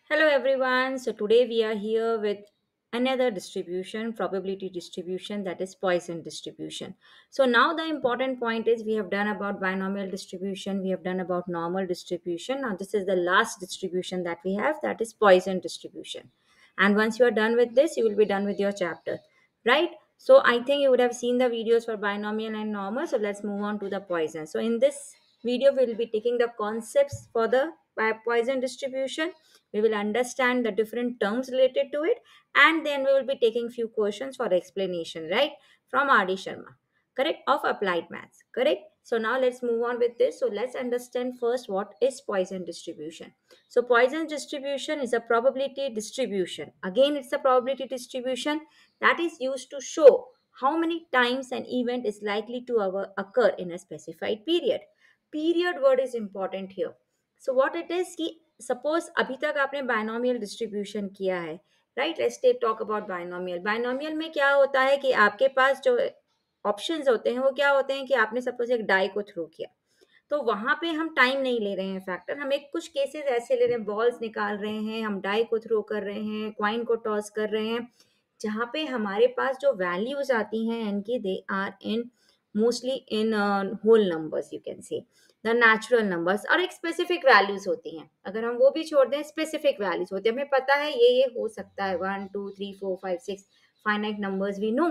Hello everyone. So today we are here with another distribution, probability distribution, that is Poisson distribution. So now the important point is we have done about binomial distribution, we have done about normal distribution. Now this is the last distribution that we have, that is Poisson distribution. And once you are done with this, you will be done with your chapter, right? So I think you would have seen the videos for binomial and normal. So let's move on to the Poisson. So in this video, we will be taking the concepts for the Poisson distribution. We will understand the different terms related to it, and then we will be taking few questions for explanation, right, from RD Sharma, correct, of applied maths, correct. So now let's move on with this. So let's understand first what is Poisson distribution. So Poisson distribution is a probability distribution. Again, it's a probability distribution that is used to show how many times an event is likely to occur in a specified period. Period word is important here. So what it is कि suppose अभी तक आपने binomial distribution किया है, right. Let's talk about binomial. Binomial में क्या होता है कि आपके पास जो ऑप्शंस होते हैं वो क्या होते हैं कि आपने सपोज एक डाई को थ्रो किया, तो वहां पे हम टाइम नहीं ले रहे हैं फैक्टर, हम एक कुछ केसेस ऐसे ले रहे हैं, बॉल्स निकाल रहे हैं, हम डाई को थ्रो कर रहे हैं, क्वाइन को टॉस कर रहे हैं, जहाँ पे हमारे पास जो वैल्यूज आती हैं इनकी, they are in mostly in whole numbers, you can say the natural numbers, और एक स्पेसिफिक वैल्यूज होती हैं। अगर हम वो भी छोड़ दें, स्पेसिफिक वैल्यूज होती है, हमें पता है ये हो सकता है, 1 2 3 4 5 6 finite numbers we know,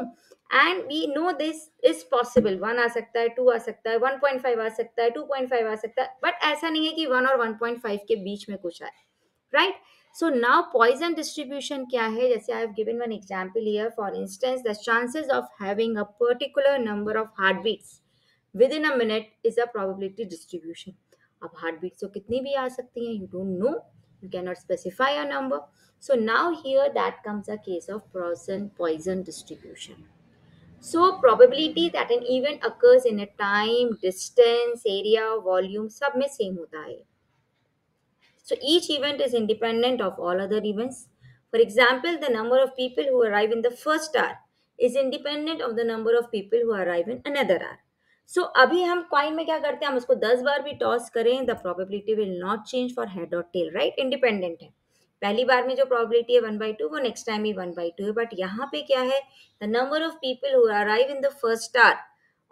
and we know this is possible. 1 आ सकता है, 2 आ सकता है, 1.5 आ सकता है, 2.5 आ सकता है, बट ऐसा नहीं है कि 1 और 1.5 के बीच में कुछ आए, right. So now Poisson distribution क्या है, जैसे I have given one example here, for instance the chances of having a particular number of heart beats within a minute is a probability distribution. अब heart beats तो कितनी भी आ सकती हैं, you don't know, you cannot specify a number. So now here that comes a case of Poisson distribution. So probability that an event occurs in a time, distance, area, volume, सब में same होता है. So each event is independent of all other events. For example, the number of people who arrive in the first hour is independent of the number of people who arrive in another hour. So अभी हम coin में क्या करते हैं, हम उसको 10 बार भी toss करें, the probability will not change for head और टेल, राइट, इंडिपेंडेंट है। पहली बार में जो प्रोबेबिलिटी है 1/2, वो नेक्स्ट टाइम भी 1/2 है, बट यहाँ पे क्या है, the number of people who arrive in the first hour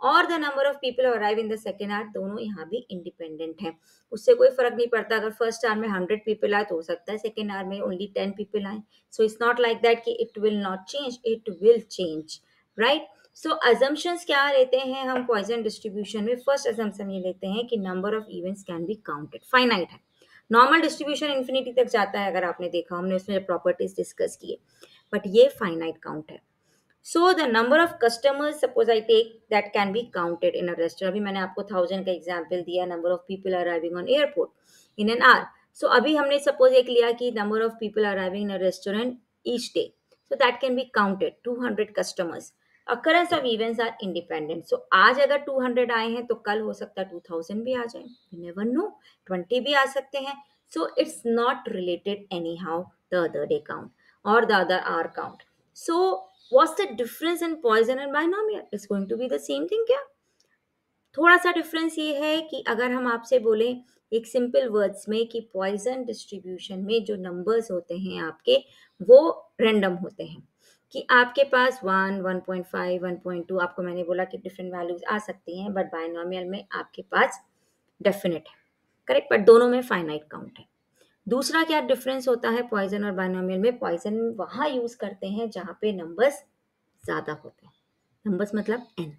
और the number of people arrive in the second hour, दोनों यहाँ भी इंडिपेंडेंट हैं। उससे कोई फर्क नहीं पड़ता, अगर फर्स्ट आवर में 100 पीपल आए तो हो सकता है सेकेंड आवर में ओनली 10 पीपल आए। So it's not like that कि it will not change, it will change, right. So assumptions क्या लेते हैं हम पॉइजन डिस्ट्रीब्यूशन में, फर्स्ट अजम्पशन ये लेते हैं कि number of events can be counted, finite है। नॉर्मल डिस्ट्रीब्यूशन इन्फिनिटी तक जाता है, अगर आपने देखा, हमने उसमें प्रॉपर्टीज डिस्कस किए, बट ये फाइनाइट काउंट है। So the number of customers, suppose I take, that can be counted in a restaurant. अभी मैंने आपको 1000 का एग्जाम्पल दिया, number of people arriving on airport in an hour. So अभी हमने suppose एक लिया कि number of people arriving in a restaurant each day. So that can be counted, 200 customers. Occurrence of events are independent. So आज अगर 200 आए हैं तो कल हो सकता है 2000 भी आ जाए. We never know. 20 भी आ सकते हैं. So it's not related anyhow the other day count or the other hour count. So what's the difference in Poisson and binomial? It's going to be the same thing क्या? थोड़ा सा difference ये है कि अगर हम आपसे बोलें एक सिंपल वर्ड्स में कि पॉइजन डिस्ट्रीब्यूशन में जो नंबर्स होते हैं आपके, वो रैंडम होते हैं, कि आपके पास 1, 1.5, 1.2, आपको मैंने बोला कि डिफरेंट वैल्यूज आ सकती हैं, बट बायनोमियल में आपके पास डेफिनेट है, करेक्ट, बट दोनों में फाइनाइट काउंट है। दूसरा क्या डिफरेंस होता है पॉइजन और बायनोमियल में, पॉइजन वहाँ यूज करते हैं जहाँ पे नंबर्स ज़्यादा होते हैं, नंबर्स मतलब n।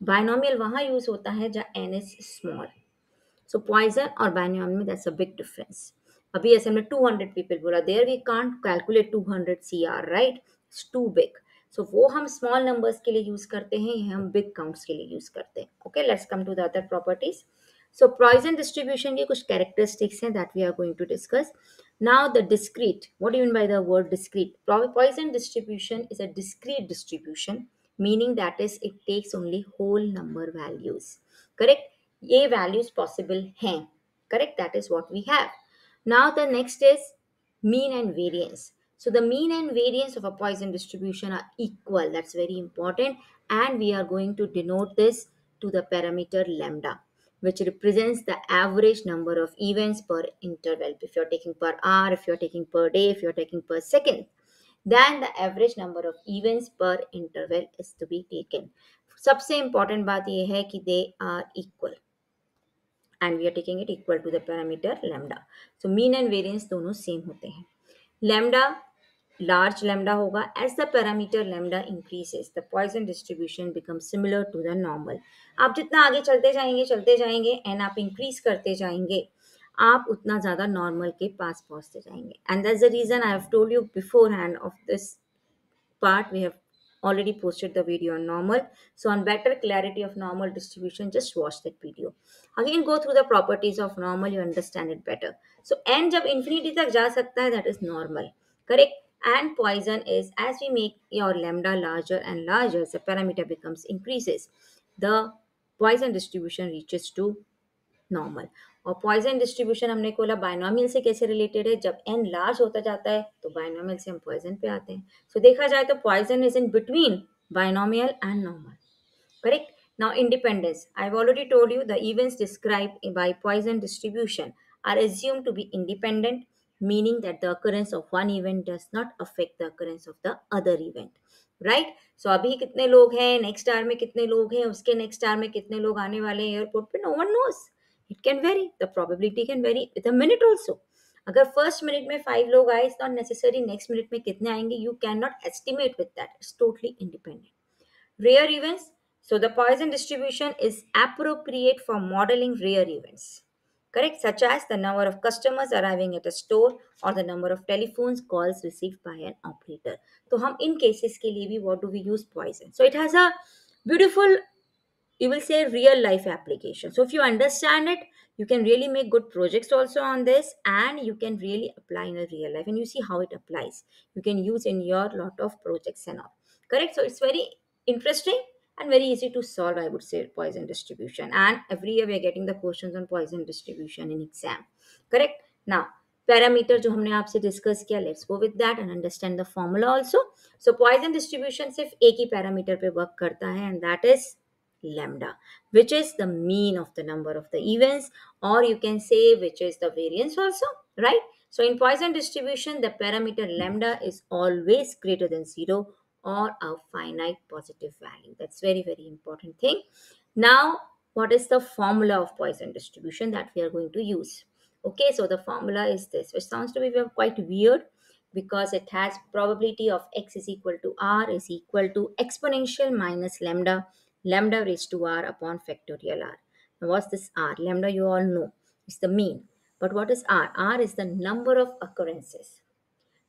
बायनोमियल वहाँ यूज होता है जहाँ n is small. So Poisson और बायनोमियल में दैट्स अ बिग डिफरेंस। अभी ऐसे हमने 200 पीपल बोला, there we can't calculate 200 CR, right, it's too big. So वो हम स्मॉल नंबर्स के लिए यूज करते हैं, ये हम बिग काउंट्स के लिए यूज करते हैं। Okay, let's come to the other properties. So Poisson distribution के कुछ characteristics हैं that we are going to discuss. Now the discrete. What do you mean by the word discrete? Poisson distribution is a discrete distribution, meaning that is it takes only whole number values. Correct? ये values possible हैं. Correct? That is what we have. Now the next is mean and variance. So the mean and variance of a Poisson distribution are equal. That's very important. And we are going to denote this to the parameter lambda. which represents the average number of events per interval. If you're taking per hour, if you're taking per day, if you're taking per second, then the average number of events per interval is to be taken. सबसे important बात यह है कि they are equal and we are taking it equal to the parameter lambda. So mean and variance दोनों same होते हैं. Lambda large lambda होगा. As the parameter lambda increases, the Poisson distribution becomes similar to the normal. आप जितना आगे चलते जाएंगे and आप increase करते जाएंगे, आप उतना ज़्यादा normal के पास पहुँचते जाएंगे. And that's the reason I have told you beforehand of this part. We have already posted the video on normal. So on better clarity of normal distribution, just watch that video. Again, go through the properties of normal, you understand it better. So n जब infinity तक जा सकता है, that is normal, correct? And Poisson is, as we make your lambda larger and larger, the parameter becomes increases, the Poisson distribution reaches to normal. और Poisson distribution हमने बोला binomial से कैसे रिलेटेड है, जब एन लार्ज होता जाता है तो बायनोमियल से हम पॉइजन पे आते हैं. सो देखा जाए तो Poisson is in between binomial and normal, correct? Now independence, I've already told you the events described by Poisson distribution are assumed to be independent, meaning that the occurrence of one event does not affect the occurrence of the other event, right? So अभी कितने लोग हैं, next our में कितने लोग हैं, उसके next our में कितने लोग आने वाले हैं एयरपोर्ट पे, no one knows. It can vary, the probability can vary with a minute also. अगर फर्स्ट मिनट में 5 लोग आए, it's not necessary next minute में कितने आएंगे, you can not estimate with that, it's totally independent. Rare events. So the Poisson distribution is appropriate for modeling rare events. Correct? Such as the number of customers arriving at a store or the number of telephones calls received by an operator. So हम इन cases के लिए भी what do we use Poisson? So it has a beautiful, you will say, real life application. So if you understand it, you can really make good projects also on this, and you can really apply in a real life, and you see how it applies. You can use in your lot of projects and all, correct? So it's very interesting and very easy to solve, I would say, Poisson distribution. And every year we are getting the questions on Poisson distribution in exam, correct? Now parameter जो हमने आपसे discuss किया, let's go with that and understand the formula also. So Poisson distribution सिर्फ एक ही parameter पे work करता है, and that is lambda, which is the mean of the number of the events, or you can say which is the variance also, right? So in Poisson distribution, the parameter lambda is always greater than 0 or a finite positive value. That's very, very important thing. Now, what is the formula of Poisson distribution that we are going to use? Okay, so the formula is this, which sounds to be quite weird because it has probability of x is equal to r is equal to exponential minus lambda raised to r upon factorial r. Now, what's this r? Lambda, you all know, it's the mean. But what is r? R is the number of occurrences.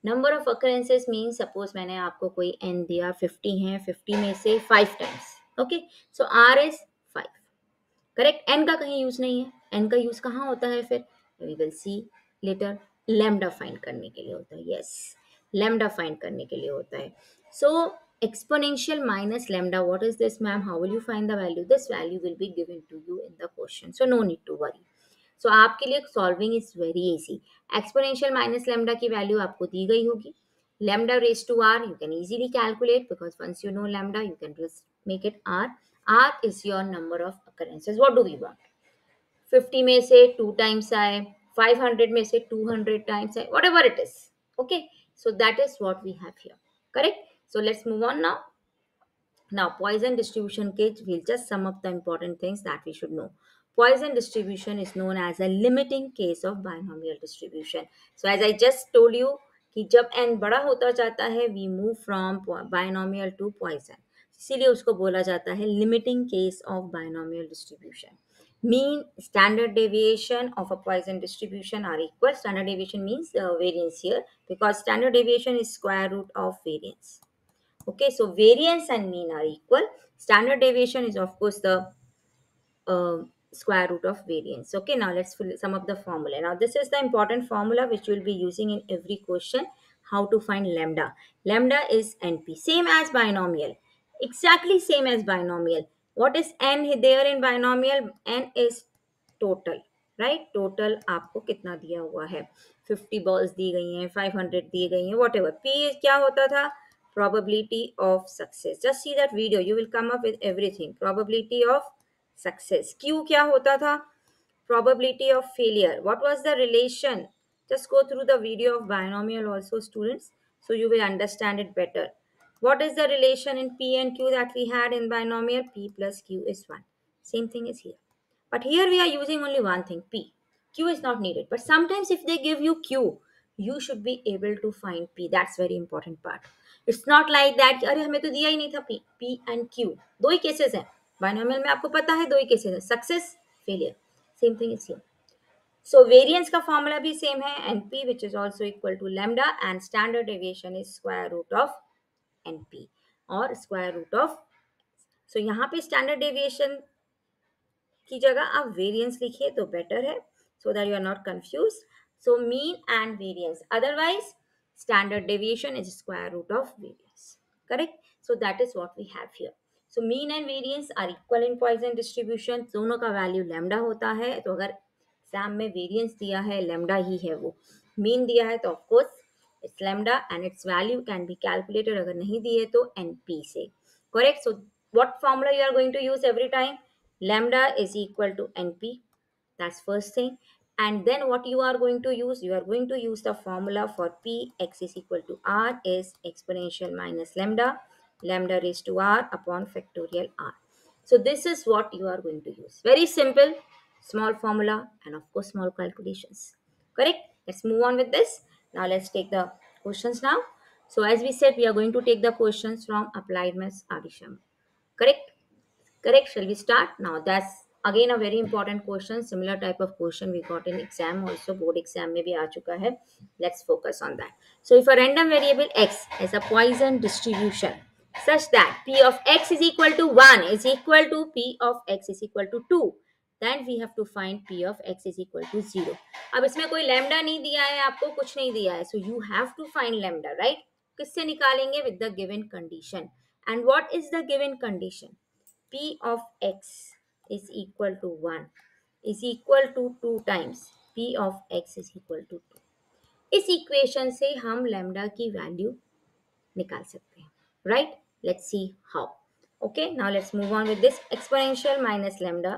Number of occurrences mean suppose मैंने आपको कोई N दिया 50 है, 50 में से 5 times, okay, so R is 5, correct? N का कहीं use नहीं है. एन का यूज कहाँ होता है फिर? We will see later. Lambda find करने के लिए होता है. यस, लैम्डा फाइंड करने के लिए होता है. सो exponential minus lambda, what is this, ma'am? How will you find the value? This value will be given to you in the question, so no need to worry. So आपके लिए solving is very easy. Exponential minus lambda की value आपको दी गई होगी. Lambda raise to r you can easily calculate because once you know lambda you can just make it r. R is your number of occurrences. What do we want? 50 में से 2 times आए, 500 में से 200 times आए, whatever it is. Okay, so that is what we have here, correct? So let's move on now. Now, Poisson distribution case, we'll just sum up the important things that we should know. Poisson distribution is known as a limiting case of binomial distribution. So, as I just told you, कि जब n बड़ा होता जाता है, we move from binomial to Poisson. इसीलिए उसको बोला जाता है limiting case of binomial distribution. Mean, standard deviation of a Poisson distribution are equal. Standard deviation means variance here, because standard deviation is square root of variance. Okay, so variance and mean are equal. Standard deviation is of course the square root of variance. Okay, now let's sum up the formula. Now this is the important formula which you will be using in every question. How to find lambda? Lambda is NP, same as binomial, exactly same as binomial. What is n there in binomial? N is total, right? Total आपको कितना दिया हुआ है? 50 balls दी गई हैं, 500 दी गई हैं, whatever. P क्या होता था? Probability of success. Just see that video, you will come up with everything. Probability of success. Q क्या होता था? Probability of failure. What was the relation? Just go through the video of binomial also, students, so you will understand it better. What is the relation in P and Q that we had in binomial? P plus Q is 1. Same thing is here. But here we are using only one thing, P. Q is not needed. But sometimes if they give you Q, you should be able to find P. That's very important part. It's not like that कि अरे हमें तो दिया ही नहीं था P and Q. दो ही cases हैं. Binomial में आपको पता है दो ही केसेस हैं. Success, failure. Same thing is here. So variance का formula भी same है, NP which is also equal to lambda, and standard deviation is square root of NP और square root of. So यहाँ पे standard deviation की जगह आप variance लिखिए तो बेटर है, so that you are not confuse. So mean and variance, otherwise standard deviation is square root of variance. Correct. So that is what we have here. So mean and variance are equal in Poisson distribution. दोनों का value lambda होता है. तो अगर exam में variance दिया है lambda ही है, वो मीन दिया है तो of course it's lambda and it's value can be calculated. अगर नहीं दिए तो एनपी से. Correct. So what formula you are going to use every time? Lambda is equal to NP. That's first thing. And then what you are going to use? You are going to use the formula for P x is equal to R is exponential minus lambda. Lambda raised to R upon factorial R. So this is what you are going to use. Very simple, small formula, and of course small calculations. Correct? Let's move on with this. Now let's take the questions now. So as we said, we are going to take the questions from Applied Maths Adisham. Correct? Correct. Shall we start? Now that's again a very important question. Similar type of question we got in exam also. Board exam में भी आ चुका है. Let's focus on that. So if a random variable x is a Poisson distribution such that p of x is equal to 1 is equal to p of x is equal to 2, then we have to find p of x is equal to 0. अब इसमें कोई lambda नहीं दिया है, आपको कुछ नहीं दिया है. So you have to find lambda, right? किससे निकालेंगे? With the given condition. And what is the given condition? P of x is equal to 1 is equal to 2 times P of x is equal to 2. इस equation से हम lambda की value निकाल सकते हैं. Right. Let's see how. Okay. Now let's move on with this. Exponential minus lambda,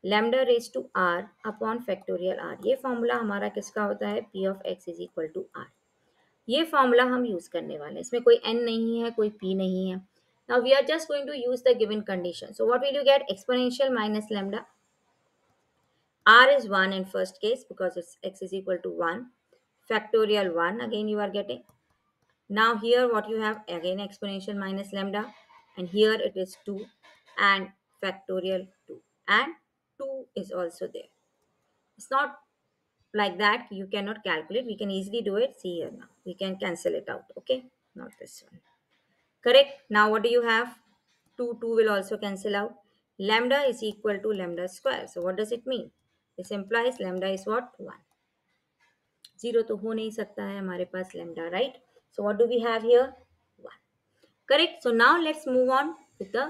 lambda raise to R upon factorial R. ये formula हमारा किसका होता है? P of x is equal to R. ये फॉर्मूला हम यूज करने वाले हैं. इसमें कोई n नहीं है, कोई p नहीं है. Now we are just going to use the given condition. So what will you get? Exponential minus lambda. R is 1 in first case because it's x is equal to 1. Factorial 1 again you are getting. Now here what you have? Again exponential minus lambda. And here it is 2 and factorial 2. And 2 is also there. It's not like that. You cannot calculate. We can easily do it. See here now. We can cancel it out. Okay. Not this one. Correct. Now what do you have? 2 will also cancel out. Lambda is equal to lambda square. So what does it mean? This implies lambda is what? 1. 0 तो हो नहीं सकता है हमारे पास lambda, right? So what do we have here? 1. Correct. So now let's move on with the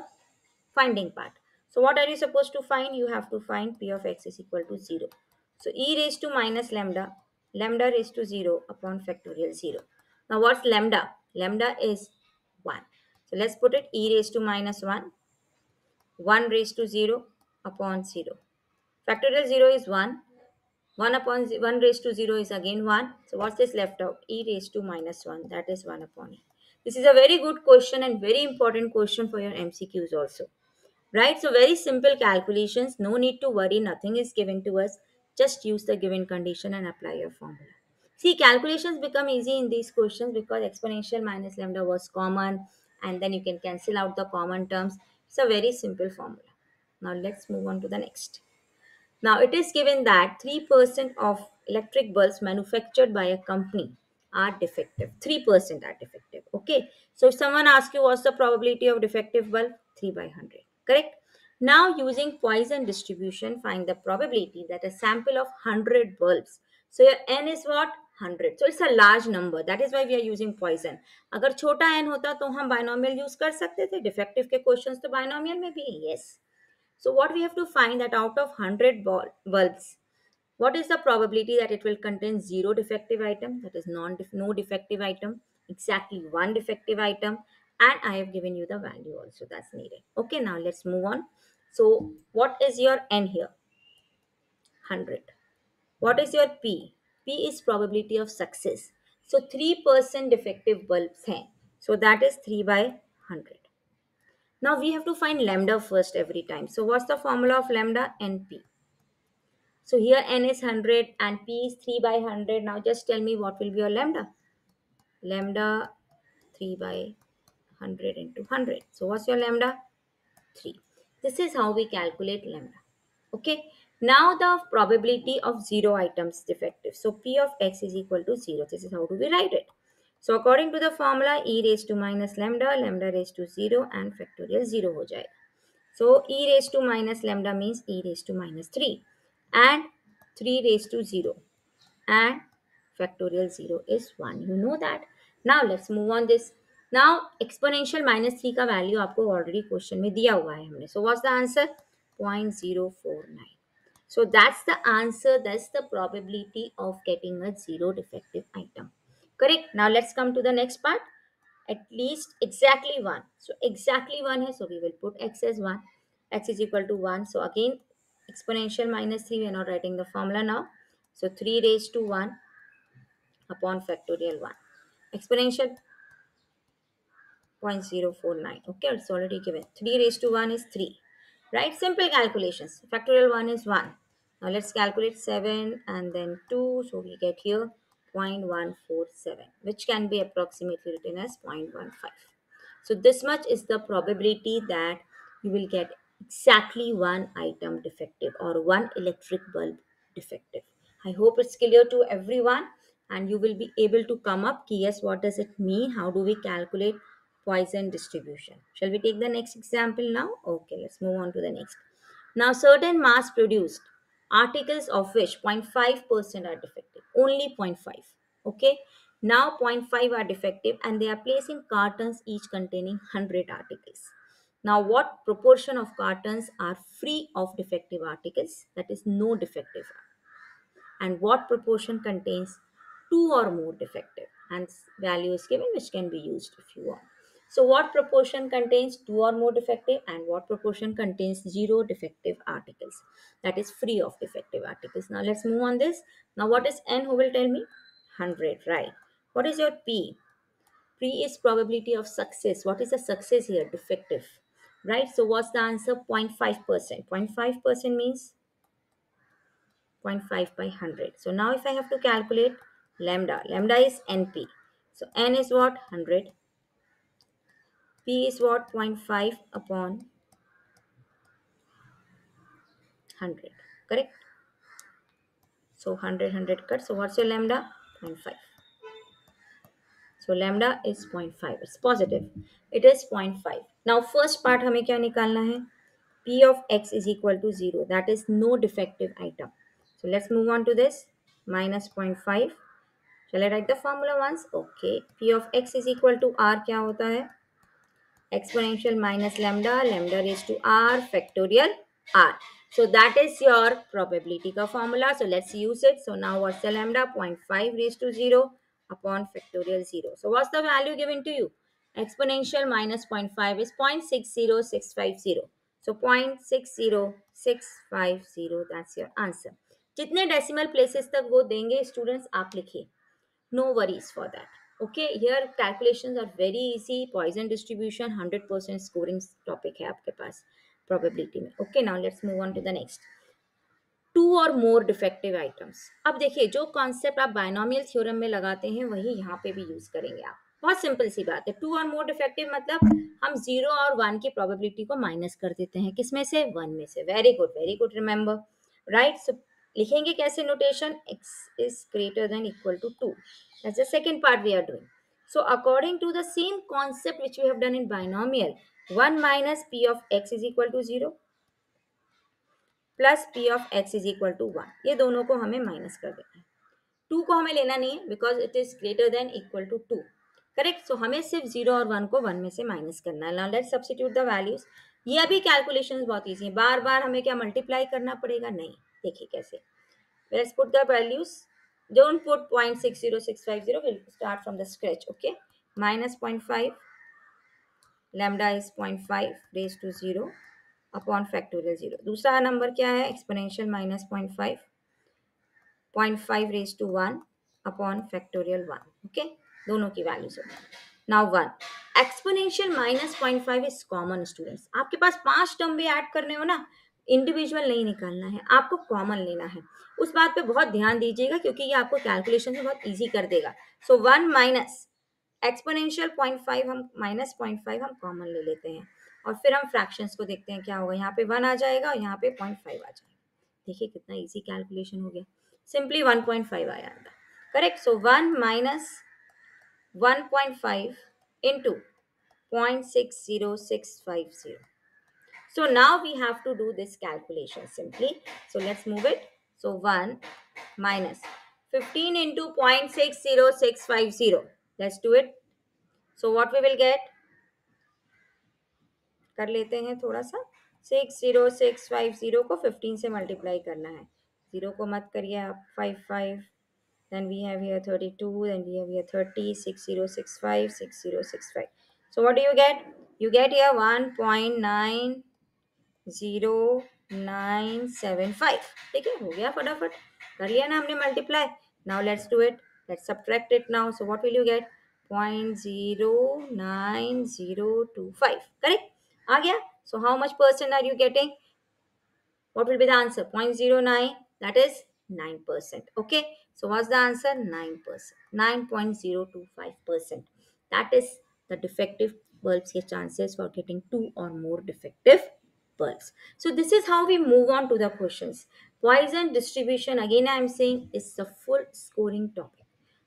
finding part. So what are you supposed to find? You have to find P of x is equal to 0. So e raised to minus lambda, lambda raised to 0 upon factorial 0. Now what's lambda? Lambda is 1. So let's put it e raised to minus 1, 1 raised to 0 upon 0. Factorial 0 is 1. 1 upon 1 raised to 0 is again 1. So what's this left out? E raised to minus 1. That is 1 upon e. This is a very good question and very important question for your MCQs also. Right? So very simple calculations. No need to worry. Nothing is given to us. Just use the given condition and apply your formula. See, calculations become easy in these questions because exponential minus lambda was common, and then you can cancel out the common terms. It's a very simple formula. Now let's move on to the next. Now it is given that 3% of electric bulbs manufactured by a company are defective. 3% are defective. Okay. So if someone asks you what's the probability of defective bulb? 3 by 100. Correct. Now using Poisson distribution, find the probability that a sample of 100 bulbs. So your n is what? 100. So it's a large number. That is why we are using Poisson. अगर छोटा n होता तो हम binomial use कर सकते थे. Defective के questions तो binomial में भी. Yes. So what we have to find that out of 100 bulbs, what is the probability that it will contain 0 defective item, that is no defective item, exactly 1 defective item, and I have given you the value also that's needed. Okay, now let's move on. So what is your n here? 100. What is your p? P is probability of success. So 3% defective bulbs hain. So that is 3 by 100. Now we have to find lambda first every time. So what's the formula of lambda? NP. So here n is 100 and p is 3 by 100. Now just tell me what will be your lambda. Lambda 3 by 100 into 100. So what's your lambda? 3. This is how we calculate lambda. Okay. Now the probability of 0 items defective. So p of x is equal to 0. This is how do we write it. So according to the formula, e raised to minus lambda, lambda raised to 0 and factorial 0 ho jayega. So e raised to minus lambda means e raised to minus 3 and 3 raised to 0 and factorial 0 is 1. You know that. Now let's move on this. Now exponential minus 3 का value आपको already question में दिया हुआ है हमने. So what's the answer? 0.049. So that's the answer. That's the probability of getting a 0 defective item. Correct. Now let's come to the next part. At least exactly 1. So exactly 1 है. So we will put x as 1. X is equal to 1. So again exponential minus 3. We are not writing the formula now. So 3 raised to 1 upon factorial 1. Exponential 0.049. Okay, it's already given. 3 raised to 1 is 3. Right? Simple calculations. Factorial 1 is 1. Now let's calculate 7 and then 2. So we get here 0.147, which can be approximately written as 0.15. So this much is the probability that you will get exactly one item defective or one electric bulb defective. I hope it's clear to everyone and you will be able to come up. Yes, what does it mean? How do we calculate Poisson distribution? Shall we take the next example now? Okay, let's move on to the next. Now, certain mass produced articles of which 0.5% are defective, only zero point 0.5. Okay, now zero point 0.5 are defective and they are placing cartons each containing 100 articles. Now, what proportion of cartons are free of defective articles? That is, no defective, and what proportion contains two or more defective, and value is given which can be used if you want. So what proportion contains two or more defective and what proportion contains zero defective articles, that is free of defective articles. Now let's move on this. Now what is n? Who will tell me? 100, right? What is your p? P is probability of success. What is the success here? Defective, right? So what's the answer? 0.5%. 0.5% means 0.5 by 100. So now if I have to calculate lambda, lambda is NP. So N is what? 100. P is what? 0.5 upon 100. Correct? So 100 cut. So what's your lambda? 0.5. So lambda is 0.5. It's positive. It is 0.5. Now first part हमें क्या निकालना है? P of x is equal to 0. That is no defective item. So let's move on to this. Minus 0.5. Shall I write the formula once? Okay. P of x is equal to r क्या होता है? Exponential minus lambda, lambda raised to r factorial r. So that is your probability ka formula. So let's use it. So now what's the lambda? 0.5 raised to 0 upon factorial 0. So what's the value given to you? Exponential minus zero point 0.5 is 0.60650. So 0.60650, that's your answer. जितने decimal places तक वो देंगे students आप लिखिए. No worries for that. Okay, here calculations are very easy. Poisson distribution 100% scoring topic है आपके पास probability में. Okay, now let's move on to the next. Two और मोर डिफेक्टिव आइटम्स. अब देखिए जो कॉन्सेप्ट आप बायनोमियल थ्योरम में लगाते हैं वही यहाँ पे भी यूज करेंगे आप. बहुत सिंपल सी बात है. टू और मोर डिफेक्टिव मतलब हम 0 और 1 की प्रोबेबिलिटी को माइनस कर देते हैं. किस में से? 1 में से. Very good remember. Right. So लिखेंगे कैसे notation? x is greater than equal to 2. That's the second part we are doing. So according to the same concept which we have done in binomial, 1 minus p of x is equal to 0 plus P of X is equal to 1. ये दोनों को हमें minus कर देना है. 2 को हमें लेना नहीं है because it is greater than equal to 2. Correct. So हमें सिर्फ 0 और 1 को 1 में से माइनस करना है. Now let's substitute the values. ये अभी कैलकुलेशंस बहुत इजी है. बार बार हमें क्या मल्टीप्लाई करना पड़ेगा? नहीं. देखिए कैसे. Let's put the values. Don't put 0.60650. Will start from the scratch. Okay. Minus 0.5. lambda is 0.5 raised to 0 upon factorial 0। दूसरा नंबर क्या है, exponential minus 0.5 upon factorial 1। Okay, दोनों की वैल्यूज होती है। Now 1 exponential minus 0.5 is common students. आपके पास 5 term भी add करने हो ना, इंडिविजुअल नहीं निकालना है, आपको कॉमन लेना है। उस बात पे बहुत ध्यान दीजिएगा क्योंकि ये आपको कैलकुलेशन में बहुत ईजी कर देगा। सो 1 माइनस एक्सपोनेंशियल 0.5, हम माइनस 0.5 हम कॉमन ले लेते हैं और फिर हम फ्रैक्शंस को देखते हैं क्या होगा। यहाँ पे 1 आ जाएगा और यहाँ पे 0.5 आ जाएगा। देखिए कितना इजी कैलकुलेशन हो गया, सिंपली 1.5 आया था। Correct. So 1 minus 1.5 into 0.60650. So now we have to do this calculation simply. So let's move it. So 1 minus 15 into 0.60650. Let's do it. So what we will get? कर लेते हैं थोड़ा सा। 60650 को 15 से मल्टीप्लाई करना है। 0 को मत करिए आप, 5 then we have here 32, then we have here 30, 6065, 6065. So what do you get? You get here 1.90975. ठीक है, हो गया फटाफट, कर लिया ना हमने multiply. Now let's do it, let's subtract it now. So what will you get? 0.09025। Correct, आ गया। So how much percent are you getting? What will be the answer? 0.09, that is 9%. Okay, so what's the answer? 9%, 9.025%. That is the defective bulbs के chances for getting 2 or more defective bulbs. So this is how we move on to the questions. Poisson distribution, again I am saying, is the full scoring topic.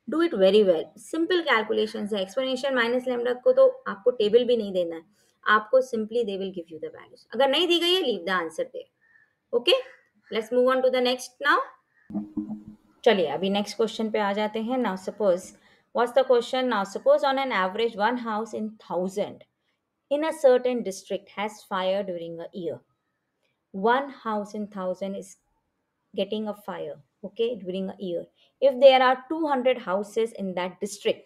Do it very well, simple calculation है। Exponential minus lambda को तो आपको table भी नहीं देना है, आपको simply they will give you the values. अगर नहीं दी गई है, leave the answer there. Okay, let's move on to the next now. चलिए अभी नेक्स्ट क्वेश्चन पे आ जाते हैं। Now suppose, what's the question? Now suppose on an average one house in 1000 in a certain district has fire during a year. One house in 1000 is getting a fire, okay, during a year. If there are 200 houses in that district,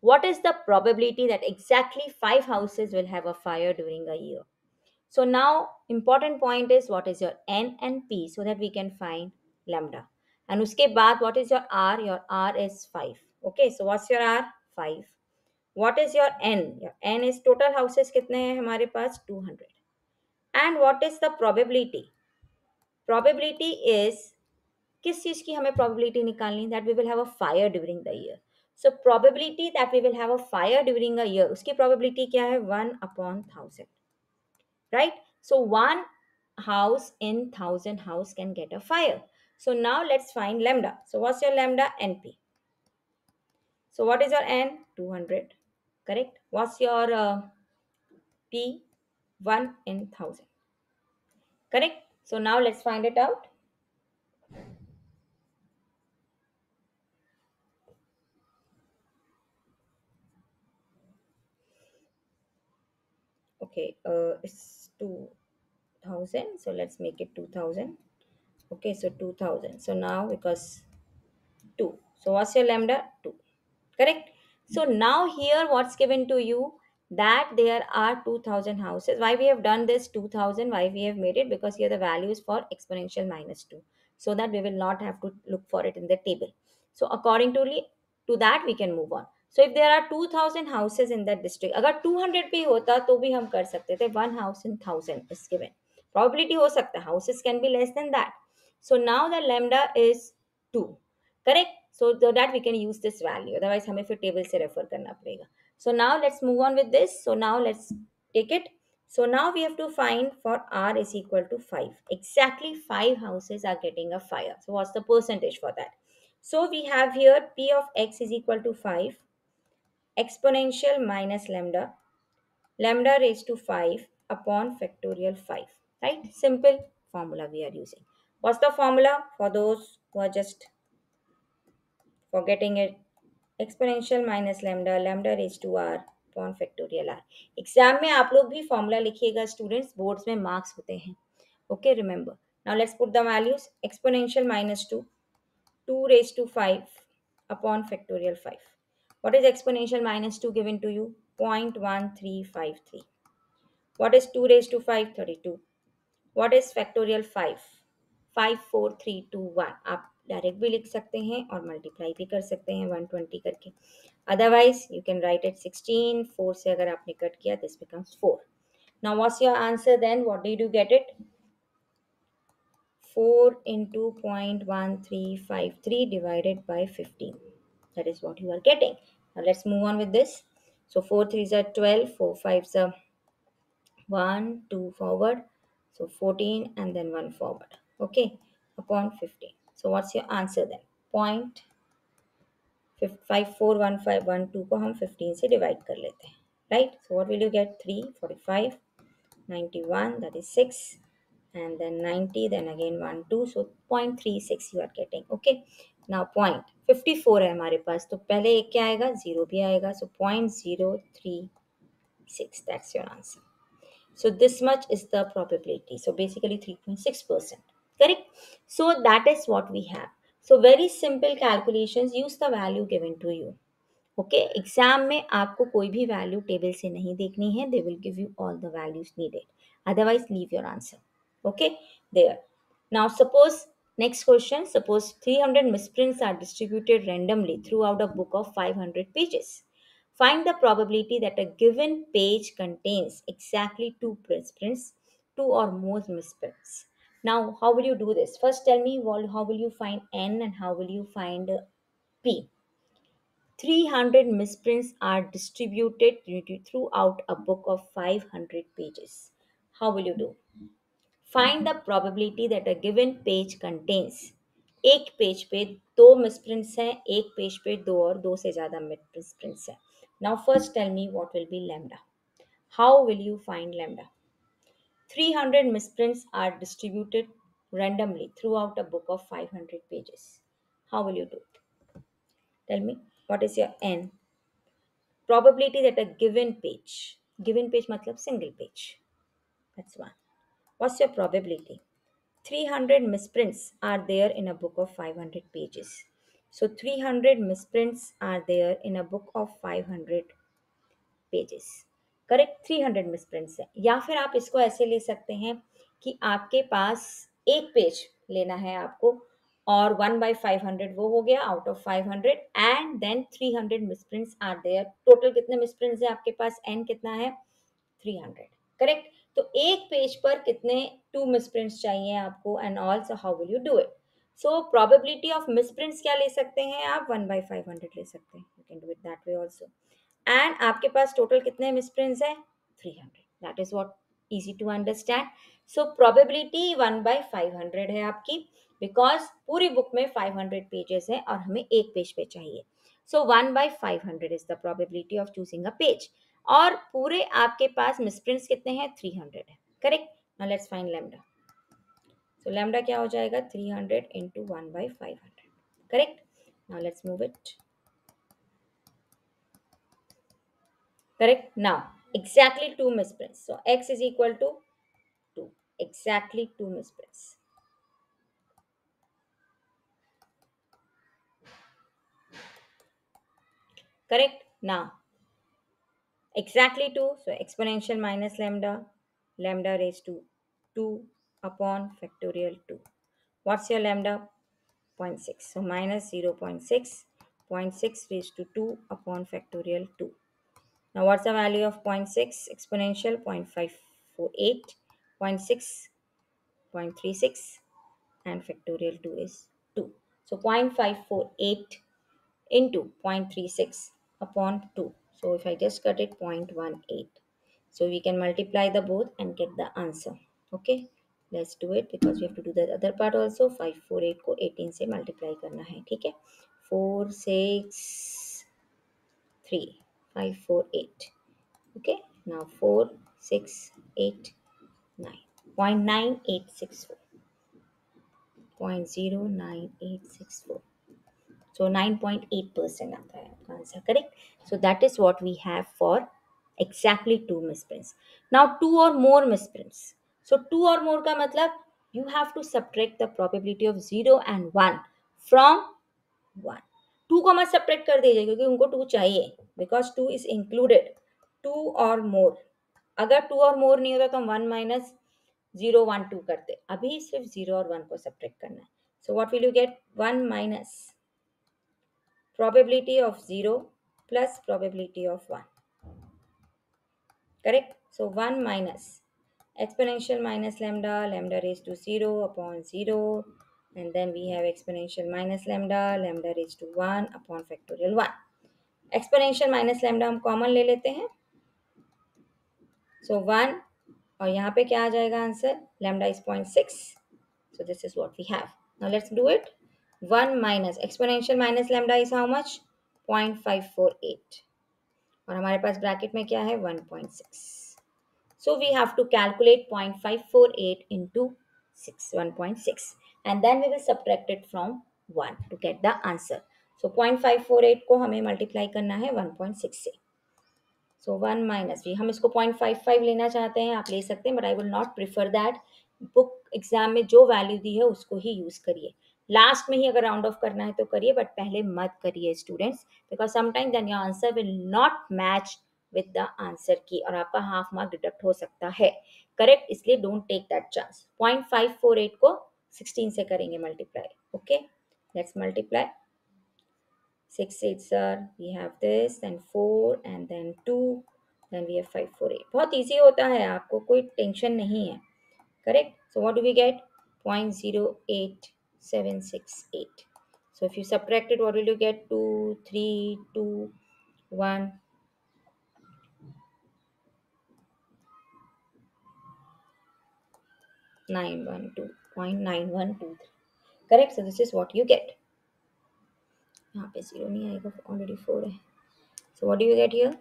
what is the probability that exactly 5 houses will have a fire during a year? So now important point is what is your n and p, so that we can find lambda. And uske baad what is your r? Your r is 5. Okay, so what's your r? 5. What is your n? Your n is total houses कितने हैं हमारे पास? 200. And what is the probability? Probability is, किस चीज की हमें probability निकालनी? That we will have a fire during the year. So probability that we will have a fire during a year, उसकी probability क्या है? 1/1000. Right? So one house in 1000 house can get a fire. So now let's find lambda. So what's your lambda? NP. So what is your n? 200. Correct. What's your p? 1 in 1000. Correct. So now let's find it out. Okay, it's 2000, so let's make it 2000. Okay, so 2000. So now because 2, so what's your lambda? 2. Correct. So now here what's given to you, that there are 2000 houses. Why we have done this 2000? Why we have made it? Because here the value is for exponential minus 2, so that we will not have to look for it in the table. So according to that we can move on. So if there are 2000 houses in that district, अगर 200 भी होता तो भी हम कर सकते थे. 1 house in 1000 is given. Probability हो सकता है, houses can be less than that. So now the lambda is 2. Correct. So that we can use this value, otherwise हमें फिर table से refer करना पड़ेगा. So now let's move on with this. So now let's take it. So now we have to find for r is equal to 5. Exactly 5 houses are getting a fire. So what's the percentage for that? So we have here p of x is equal to 5 exponential minus lambda, lambda raised to 5 upon factorial 5. Right? Simple formula we are using. What's the formula for those who are just forgetting it? Exponential minus lambda, lambda raised to r upon factorial r. Exam में आप लोग भी formula लिखिएगा students, boards में marks होते हैं. Okay, remember. Now let's put the values. Exponential minus 2, 2 raised to 5 upon factorial 5. What is exponential minus 2 given to you? 0.1353. What is 2 raised to 5? 32. What is factorial 5? 5 4 3 2 1, आप direct भी लिख सकते हैं और multiply भी कर सकते हैं 120 करके. Otherwise you can write it 16. 4 से अगर आपने कट किया this becomes 4. Now what's your answer then? What did you get it? 4 into 0.1353 divided by 15. That is what you are getting. Now let's move on with this. So 4 3s are 12, 4 5s are 1, 2 forward. So 14 and then 1 forward. Okay, upon 15. So what's your answer then? Point 541512 को हम 15 से divide कर लेते हैं, right? So what will you get? 3 45 91, that is 6, and then 90, then again 1 2, so 0.36 you are getting. Okay, now point 54 है हमारे पास, तो पहले एक क्या आएगा? 0 भी आएगा, so 0.036, that's your answer. So this much is the probability. So basically 3.6%. Correct? So that is what we have. So very simple calculations. Use the value given to you. Okay, exam में आपको कोई भी value table से नहीं देखनी है. They will give you all the values needed, otherwise leave your answer. Okay, there. Now suppose, next question, suppose 300 misprints are distributed randomly throughout a book of 500 pages. Find the probability that a given page contains exactly two misprints, two or more misprints. Now how will you do this? First tell me, how will you find n and how will you find p? 300 misprints are distributed throughout a book of 500 pages. How will you do? Find the probability that a given page contains. एक page पे दो मिसप्रिंट्स हैं, एक page पे दो और दो से ज़्यादा मिसप्रिंट्स हैं. Now first tell me what will be lambda. How will you find lambda? 300 misprints are distributed randomly throughout a book of 500 pages. How will you do it? Tell me, what is your n? Probability that a given page matlab single page. That's one. What's your probability? 300 misprints are there in a book of 500 pages. So 300 misprints are there in a book of 500 pages. Correct, 300 मिसप्रिंट्स है. या फिर आप इसको ऐसे ले सकते हैं कि आपके पास एक पेज लेना है आपको और 1/500 वो हो गया out of 500 and then 300 misprints are there. Total कितने मिसप्रिंट्स है आपके पास? एन कितना है? 300. करेक्ट. तो एक पेज पर कितने टू मिसप्रिंट्स चाहिए आपको and also how will you do it? So probability of misprints क्या ले सकते हैं आप? 1/500 ले सकते हैं. You can do it that way also. And आपके पास टोटल कितने मिसप्रिंट्स है? 300. That is what easy to understand. So probability 1/500 है आपकी, बिकॉज पूरी बुक में 500 पेजेस है और हमें एक पेज पे चाहिए. सो 1/500 is the probability of choosing a page. और पूरे आपके पास मिसप्रिंट्स कितने हैं? 300 है. Correct. Now let's find lambda. So lambda क्या हो जाएगा? 300 into 1/500. Correct. Now let's move it. Correct. Now, exactly two misprints. So, x is equal to 2. Exactly two misprints. Correct. Now, exactly 2. So, exponential minus lambda. Lambda raised to 2 upon factorial 2. What's your lambda? 0.6. So, minus 0.6. 0.6 raised to 2 upon factorial 2. Now, what's the value of 0.6? Exponential 0.548. 0.6, 0.36. And factorial 2 is 2. So 0.548 into 0.36 upon 2. So if I just cut it, 0.18. So we can multiply the both and get the answer. Okay, let's do it because we have to do the other part also. 548 को 18 से multiply करना है. ठीक है, 4 6 3 548. Okay, now 4 6 8 9. 0.9864. 0.09864. So 9.8% आता है आपका answer. Correct. So that is what we have for exactly two misprints. Now two or more misprints. So two or more का मतलब you have to subtract the probability of 0 and 1 from 1. 2 को मत subtract कर दीजिए क्योंकि उनको 2 चाहिए because 2 is included. 2 or more. अगर 2 और more नहीं होता तो हम 1 minus 0 1 2 करते, अभी सिर्फ 0 और 1 को सब्ट्रैक्ट करना है. सो what will you gate? 1 minus probability of 0 plus probability of 1. Correct? So 1 minus exponential minus lambda, lambda raised to 0 upon 0. And then we have exponential minus lambda, lambda raised to 1 upon factorial 1. Exponential minus lambda हम common ले लेते हैं. So 1 और यहाँ पे क्या आ जाएगा answer? Lambda is 0.6. So this is what we have. Now let's do it. 1 minus exponential minus lambda is how much? 0.548. और हमारे पास ब्रैकेट में क्या है? 1.6. So we have to calculate 0.548 into 6, 1.6. And then we will subtract it from 1 to get the answer. So 0.548 को हमें multiply करना है 1.6 से. So 1 minus हम इसको 0.55 लेना चाहते हैं, आप ले सकते हैं, but I will not prefer that. Book exam में जो वैल्यू दी है उसको ही यूज करिए. लास्ट में ही अगर राउंड ऑफ करना है तो करिए, बट पहले मत करिए students, because sometime then your answer will not match with the answer key और आपका हाफ मार्क डिडक्ट हो सकता है. करेक्ट? इसलिए डोंट टेक दैट चांस. 0.548 को 16 से करेंगे multiply. Okay, let's multiply. 6 8s are, we have this, then 4 and then 2, then we have 548. बहुत easy होता है, आपको कोई टेंशन नहीं है. Correct? So what do we get? 0.08768. So if you subtract it, what will you get? 2 3 2 1 912.9123. Correct? So this is what you get. यहाँ पे 0 नहीं आएगा, already 4 है. So what do you get here?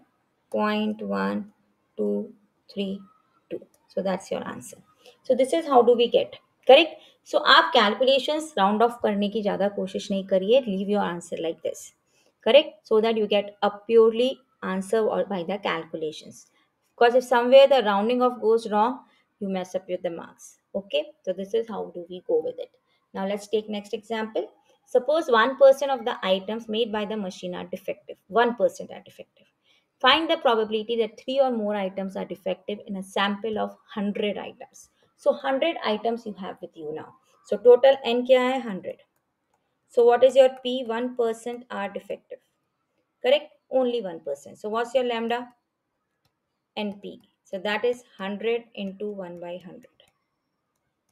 0.1232. So that's your answer. So this is how do we get. Correct? So आप calculations round off करने की ज़्यादा कोशिश नहीं करिए. Leave your answer like this. Correct? So that you get a purely answer or by the calculations. Because if somewhere the rounding off goes wrong, you mess up with the marks. Okay? So this is how do we go with it. Now let's take next example. Suppose 1% of the items made by the machine are defective. 1% are defective. Find the probability that 3 or more items are defective in a sample of 100 items. So 100 items you have with you now. So total n क्या है? 100. So what is your p? 1% are defective. Correct? Only 1%. So what's your lambda? np. So that is 100 into 1 by 100.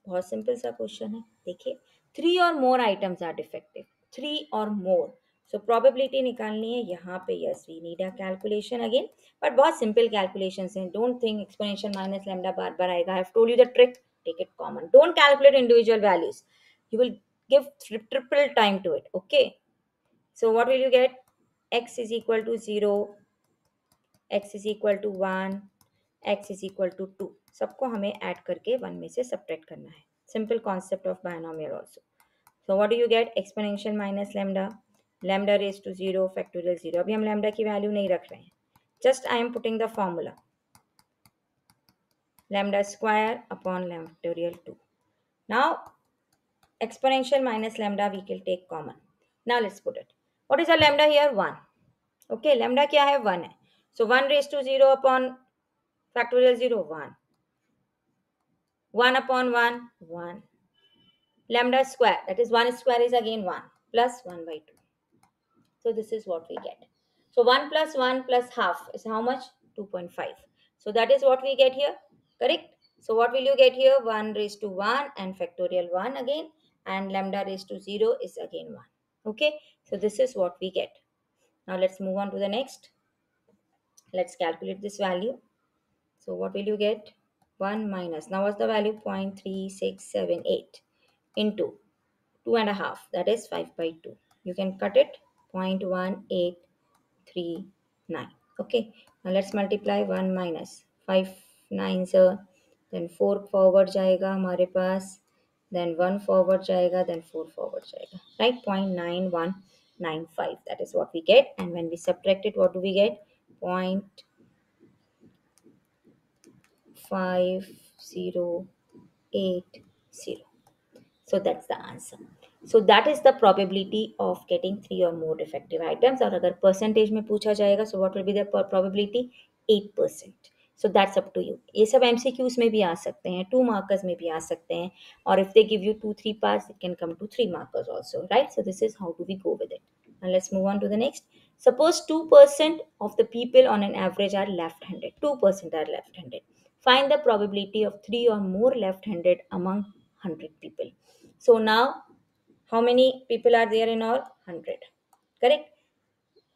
बहुत simple सा question है. देखिए, 3 और मोर items are defective. 3 और मोर. So probability निकालनी है यहाँ पे. Yes, we need a calculation again, but बहुत सिंपल कैलकुलेशंस हैं. Don't think exponential minus lambda बार बार आएगा. I have told you the trick. Take it common. Don't calculate individual values. You will give triple time to it. Okay, so what will you get? X is equal to 0, x is equal to 1, x is equal to 2. सबको हमें add करके 1 में से subtract करना है. Simple concept of binomial also. So what do you get? Exponential minus lambda, lambda raise to 0, factorial 0. अभी हम lambda की वैल्यू नहीं रख रहे हैं. Just I am putting the formula. Lambda square upon factorial 2. Now exponential minus lambda we will take common. Now let's put it. What is our lambda here? 1. Okay, lambda क्या है? 1 है. So 1 raised to 0 upon factorial 0, 1. 1 upon 1, 1. Lambda square, that is 1 square is again 1 plus 1 by 2. So this is what we get. So 1 plus 1 plus half is how much? 2.5. So that is what we get here. Correct? So what will you get here? 1 raised to 1 and factorial 1 again, and lambda raised to 0 is again 1. Okay? So this is what we get. Now let's move on to the next. Let's calculate this value. So what will you get? 1 minus. Now what's the value? 0.3678 into 2.5. That is 5 by 2. You can cut it. 0.1839. Okay. Now let's multiply 1 minus 5 9s. Then 4 forward जाएगा हमारे पास. Then 1 forward जाएगा. Then 4 forward जाएगा. Right? 0.9195. That is what we get. And when we subtract it, what do we get? 0.5080. So that's the answer. So that is the probability of getting 3 or more defective items. और अगर percentage में पूछा जाएगा, so what will be the probability? 8%. So that's up to you. ये सब MCQs में भी आ सकते हैं, 2 मार्कर्स में भी आ सकते हैं, और if they give you 2-3 parts it can come to 3 markers also, right? So this is how do we go with it. And let's move on to the next. Suppose 2% of the people on an average are left-handed. 2% are left-handed. Find the probability of 3 or more left-handed among 100 people. So now, how many people are there in all? 100. Correct?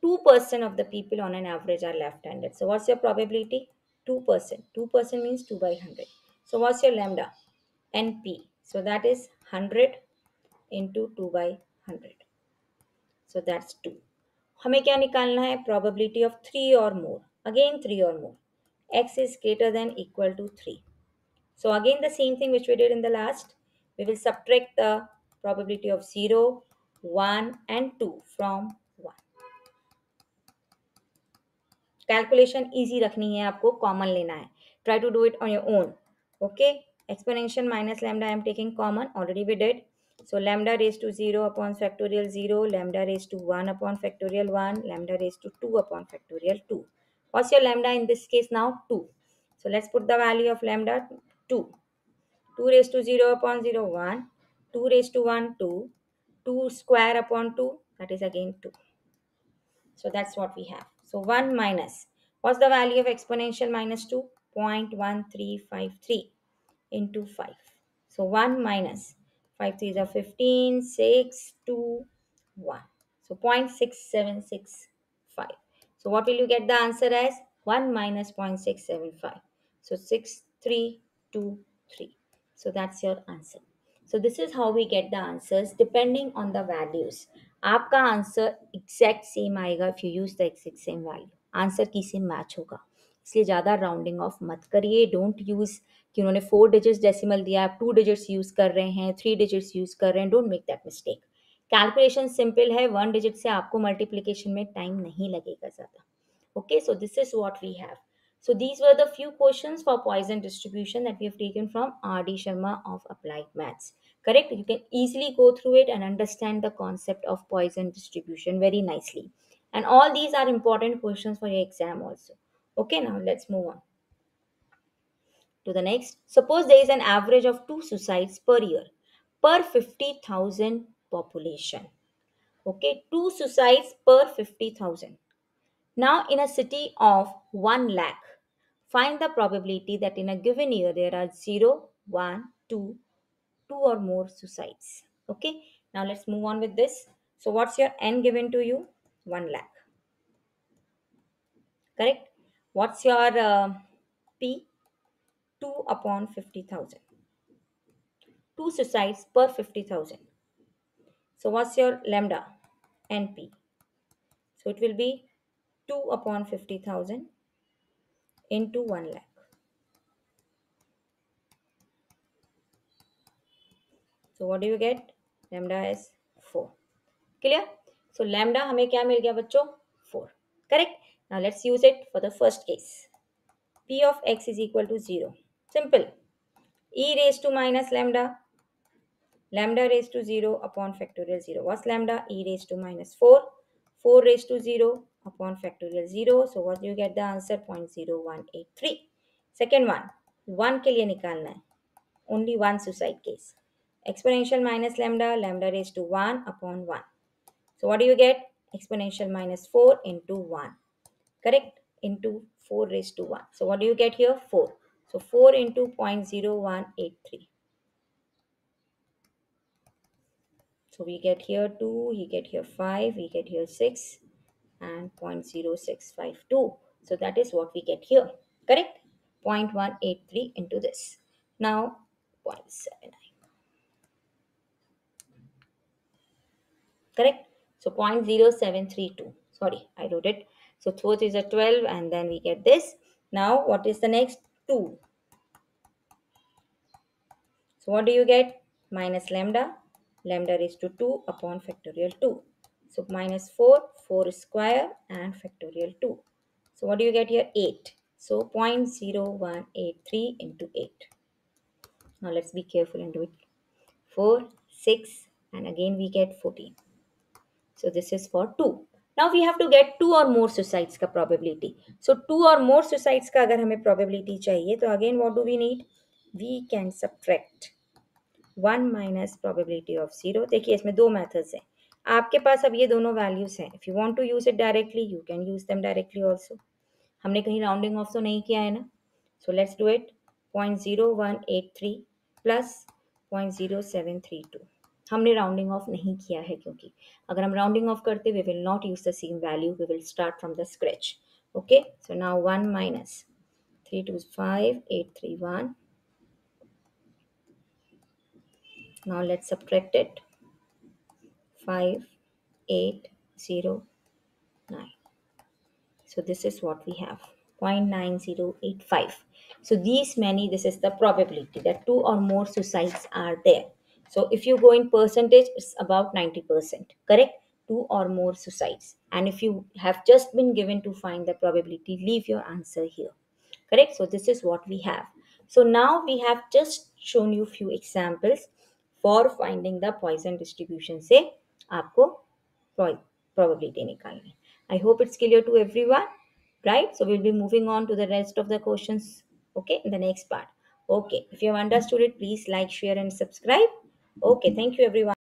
2% of the people on an average are left-handed. So what's your probability? 2%. 2% means 2 by 100. So what's your lambda? NP. So that is 100 into 2 by 100. So that's 2. हमें क्या निकालना है? Probability of 3 or more. Again 3 or more. X is greater than equal to 3. So again the same thing which we did in the last. We will subtract the probability of 0, 1 and 2 from 1. Calculation easy रखनी है आपको, common लेना है. Try to do it on your own. Okay. Exponential minus lambda I am taking common, already we did. So lambda raised to 0 upon factorial 0, lambda raised to 1 upon factorial 1, lambda raised to 2 upon factorial 2. What's your lambda in this case now? 2. So let's put the value of lambda 2. 2 raised to 0 upon 0, 1. 2 raised to 1, 2. 2 square upon 2, that is again 2. So that's what we have. So 1 minus. What's the value of exponential minus 2? 0.1353 into 5. So 1 minus 5 3s are 15, 6, 2, 1. So 0.6765. So what will you get the answer as? 1 minus 0.675. So 6323. So that's your answer. So this is how we get the answers depending on the values. आपका answer exact same आएगा if you use the exact same value. Answer की से match होगा, इसलिए ज़्यादा rounding off मत करिए. Don't use कि उन्होंने 4 डिजिट्स डेसिमल दिया, आप 2 डिजिट्स यूज़ कर रहे हैं, 3 डिजिट्स यूज़ कर रहे हैं. Don't make that mistake. Calculation simple है, 1 डिजिट से आपको मल्टीप्लिकेशन में टाइम नहीं लगेगा ज़्यादा. Okay, so this is what we have. So these were the few questions for Poisson distribution that we have taken from R.D. Sharma of Applied Maths. Correct? You can easily go through it and understand the concept of Poisson distribution very nicely. And all these are important questions for your exam also. Okay, now let's move on to the next. Suppose there is an average of 2 suicides per year per 50,000 population. Okay, 2 suicides per 50,000. Now, in a city of 1 lakh, find the probability that in a given year there are 0, 1, 2, 2 or more suicides. Okay, now let's move on with this. So, what's your n given to you? 1 lakh. Correct? What's your p? 2 upon 50,000. 2 suicides per 50,000. So, what's your lambda? Np. So, it will be 2 upon 50,000 into 1 lakh. So what do you get? Lambda is 4. Clear? So lambda हमें क्या मिल गया बच्चों? 4. Correct? Now let's use it for the first case. P of x is equal to 0. Simple. E raised to minus lambda. Lambda raised to 0 upon factorial 0. What's lambda? E raised to minus 4. 4 raised to 0 upon factorial 0. So what do you get the answer? 0.0183. Second one. 1 के लिए निकालना है. Only one suicide case. Exponential minus lambda, lambda raised to 1 upon 1. So what do you get? Exponential minus 4 into 1. Correct? Into 4 raised to 1. So what do you get here? 4. So 4 into 0.0183. So we get here 2, we get here 5, we get here 6 and 0.0652. So that is what we get here. Correct? 0.183 into this. Now 0.79. Correct? So 0.0732. Sorry, I wrote it. So fourth is a 12 and then we get this. Now what is the next? 2. So what do you get? Minus lambda. Lambda raised to 2 upon factorial 2. So minus 4, 4 square and factorial 2. So what do you get here? 8. So 0.0183 into 8. Now let's be careful and do it. 4, 6 and again we get 14. So this is for 2. Now we have to get two or more suicides का probability. So two or more suicides का अगर हमें probability चाहिए तो again what do we need? We can subtract 1 - probability of 0. देखिए इसमें दो methods हैं. आपके पास अब ये दोनों values हैं. If you want to use it directly, you can use them directly also. हमने कहीं राउंडिंग ऑफ तो नहीं किया है ना. So let's do it. 0.0183 plus 0.0732. हमने राउंडिंग ऑफ नहीं किया है क्योंकि अगर हम राउंडिंग ऑफ करते we will not use the same value, we will start from the scratch. Okay, so now 1 - 325,831. Now let's subtract it. 5,809. So this is what we have, 0.9085. So these many, this is the probability that two or more suicides are there. So if you go in percentage, it's about 90%, correct? Two or more suicides. And if you have just been given to find the probability, leave your answer here, correct? So this is what we have. So now we have just shown you few examples for finding the Poisson distribution से आपको probability निकालनी. I hope it's clear to everyone, right? So we'll be moving on to the rest of the questions, okay, in the next part. Okay, if you have understood it, please like, share, and subscribe. Okay, thank you, everyone.